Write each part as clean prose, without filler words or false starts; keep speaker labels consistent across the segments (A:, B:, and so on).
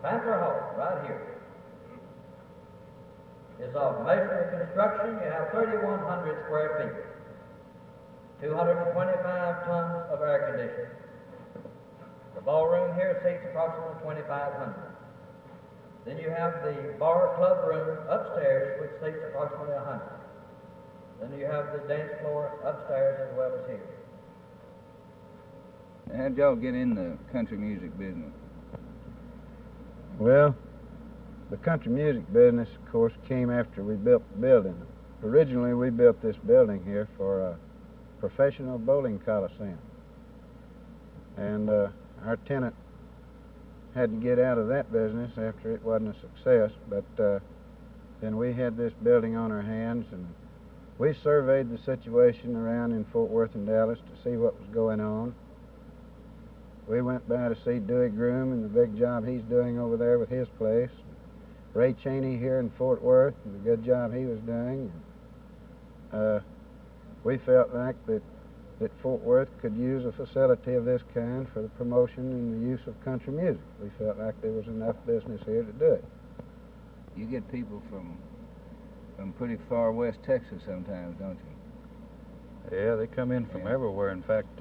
A: Panther Hall, right here, is of masonry construction. You have 3,100 square feet, 225 tons of air conditioning. The ballroom here seats approximately 2,500. Then you have the bar club room upstairs, which seats approximately 100. Then you have the dance floor upstairs as well as here.
B: How'd y'all get in the country music business?
C: Well, the country music business, of course, came after we built the building. Originally, we built this building here for a professional bowling coliseum. And our tenant had to get out of that business after it wasn't a success, but then we had this building on our hands, and we surveyed the situation around in Fort Worth and Dallas to see what was going on. We went by to see Dewey Groom and the big job he's doing over there with his place. Ray Cheney here in Fort Worth and the good job he was doing. We felt like that Fort Worth could use a facility of this kind for the promotion and the use of country music. We felt like there was enough business here to do it.
B: You get people from pretty far west Texas sometimes, don't you?
D: Yeah, they come in from everywhere. In fact,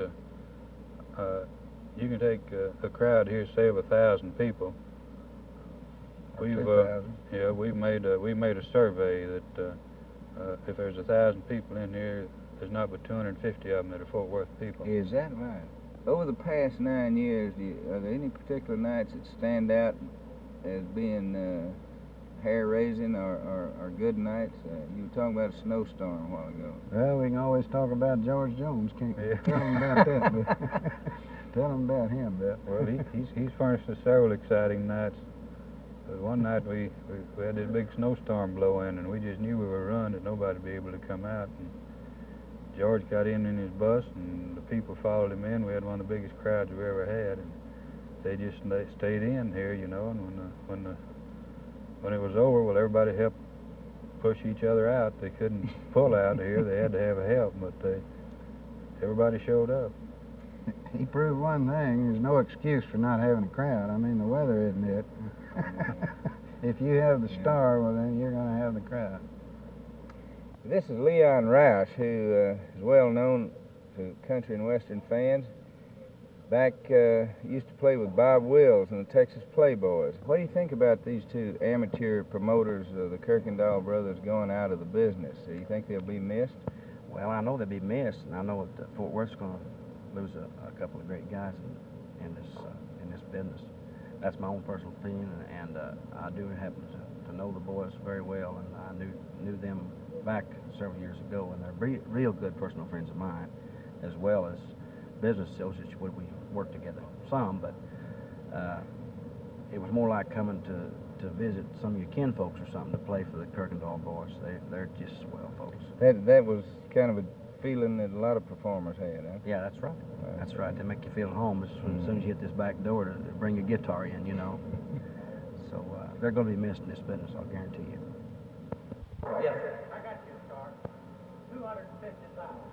D: you can take a crowd here, say of 1,000 people. We've made a survey that if there's 1,000 people in here, there's not but 250 of them that are Fort Worth people.
B: Is that right? Over the past 9 years, are there any particular nights that stand out as being hair-raising or good nights? You were talking about a snowstorm a while ago.
C: Well, we can always talk about George Jones, can't we? Tell them about that, but tell them about him, Bill.
D: Well, he's furnished us several exciting nights. One night we had this big snowstorm blow in, and we just knew we were run, that nobody'd be able to come out. And George got in his bus, and the people followed him in. We had one of the biggest crowds we ever had, and they just stayed in here, you know. And when it was over, well, everybody helped push each other out. They couldn't pull out here; they had to have help, but everybody showed up.
C: He proved one thing: there's no excuse for not having a crowd. I mean, the weather isn't it. If you have the star, well, then you're going to have the crowd.
B: This is Leon Roush, who is well known to country and western fans. Used to play with Bob Wills and the Texas Playboys. What do you think about these two amateur promoters, the Kirkendall brothers, going out of the business? Do you think they'll be missed?
E: Well, I know they'll be missed, and I know that Fort Worth's going to lose a couple of great guys in this business. That's my own personal opinion, and I do happen to know the boys very well, and I knew them back several years ago, and they're real good personal friends of mine, as well as business associates. We worked together some, but it was more like coming to visit some of your kin folks or something to play for the Kirkendall boys. They're just swell folks.
B: That was kind of a feeling that a lot of performers had, huh?
E: Yeah, that's right. That's right. They make you feel at home as soon as you hit this back door to bring your guitar in, you know. So they're going to be missed in this business, I'll guarantee you.
A: Yes, sir.
F: I got you, Star. $250,000.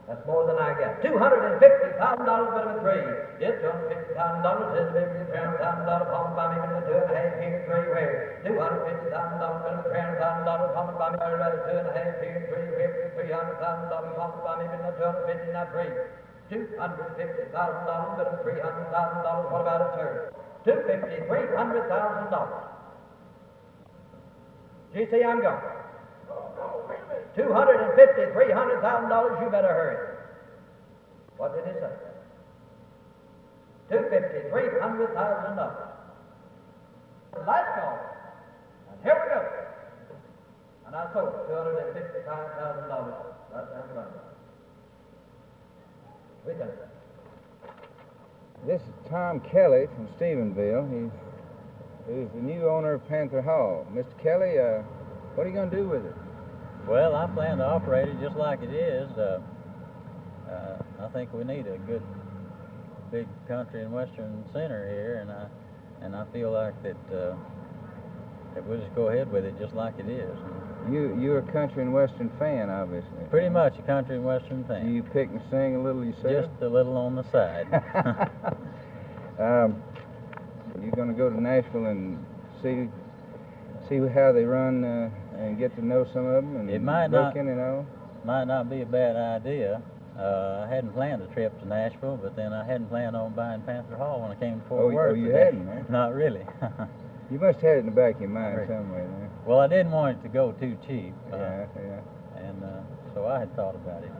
A: That's more than I got. $250,000 bit of a three. Yes, $250,000 is $300,000 palmed by me with a 2.5 here, 3 where. $250,000 bit of $300,000 palmed by me with a 2.5 here, 3 $300,000 palmed by me with a 250 not 3. $250,000 bit of $300,000. What about a third? $250,000, $300,000. Do you see I'm going? $250,000, $300,000, you better hurry. What did he say? $250,000, $300,000. Last call. And here we go. And I sold $255,000 right down the road. We done it.
B: This is Tom Kelly from Stephenville. He's the new owner of Panther Hall. Mr. Kelly, what are you going to do with it?
G: Well, I plan to operate it just like it is. I think we need a good, big country and western center here, and I feel like that we'll just go ahead with it just like it is.
B: You're a country and western fan, obviously.
G: Pretty much a country and western fan.
B: Do you pick and sing a little yourself?
G: Just a little on the side.
B: You're going to go to Nashville and see how they run and get to know some of them and
G: It might not-
B: looking and all.
G: Might not be a bad idea. I hadn't planned a trip to Nashville, but then I hadn't planned on buying Panther Hall when I came to Fort Worth.
B: You
G: today.
B: hadn't, huh?
G: Not really.
B: You must have had it in the back of your mind
G: Right.
B: somewhere, man.
G: Well, I didn't want it to go too cheap.
B: Yeah.
G: And so I had thought about it.